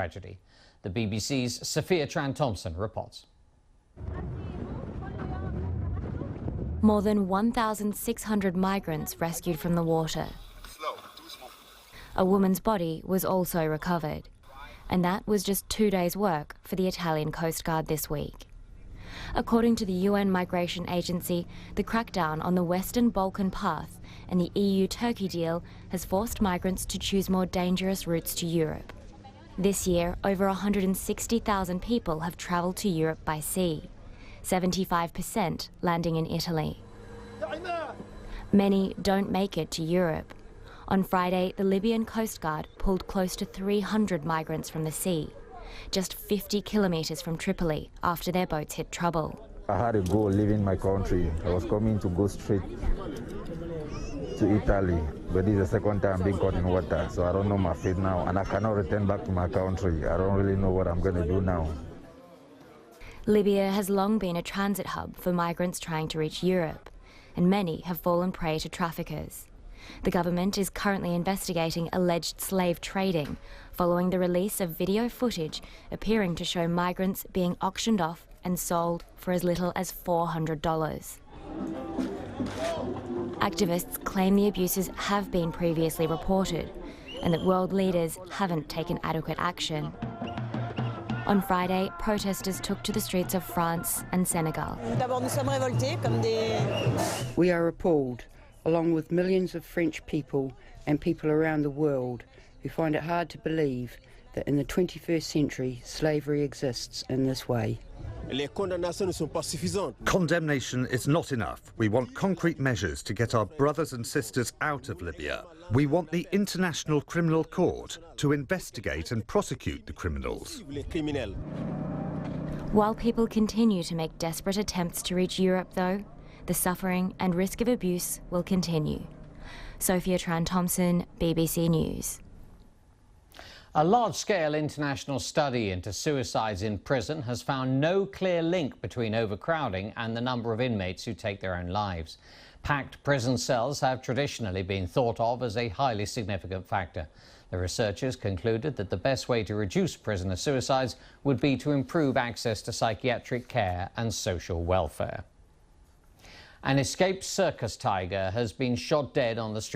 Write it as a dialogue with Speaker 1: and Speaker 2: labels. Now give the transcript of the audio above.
Speaker 1: tragedy. The BBC's Sophia Tran-Thomson reports.
Speaker 2: More than 1,600 migrants rescued from the water. A woman's body was also recovered. And that was just 2 days' work for the Italian Coast Guard this week. According to the UN Migration Agency, the crackdown on the Western Balkan path and the EU-Turkey deal has forced migrants to choose more dangerous routes to Europe. This year, over 160,000 people have travelled to Europe by sea, 75% landing in Italy. Many don't make it to Europe. On Friday, the Libyan Coast Guard pulled close to 300 migrants from the sea, just 50 kilometres from Tripoli after their boats hit trouble.
Speaker 3: I had a goal leaving my country. I was coming to go straight to Italy, but this is the second time being caught in water, so I don't know my fate now, and I cannot return back to my country. I don't really know what I'm going to do now.
Speaker 2: Libya has long been a transit hub for migrants trying to reach Europe, and many have fallen prey to traffickers. The government is currently investigating alleged slave trading following the release of video footage appearing to show migrants being auctioned off and sold for as little as $400. Activists claim the abuses have been previously reported and that world leaders haven't taken adequate action. On Friday, protesters took to the streets of France and Senegal.
Speaker 4: We are appalled, along with millions of French people and people around the world who find it hard to believe that in the 21st century slavery exists in this way.
Speaker 5: Condemnation is not enough. We want concrete measures to get our brothers and sisters out of Libya. We want the International Criminal Court to investigate and prosecute the criminals.
Speaker 2: While people continue to make desperate attempts to reach Europe, though, the suffering and risk of abuse will continue. Sophia Tran-Thomson, BBC News.
Speaker 1: A large-scale international study into suicides in prison has found no clear link between overcrowding and the number of inmates who take their own lives. Packed prison cells have traditionally been thought of as a highly significant factor. The researchers concluded that the best way to reduce prisoner suicides would be to improve access to psychiatric care and social welfare. An escaped circus tiger has been shot dead on the street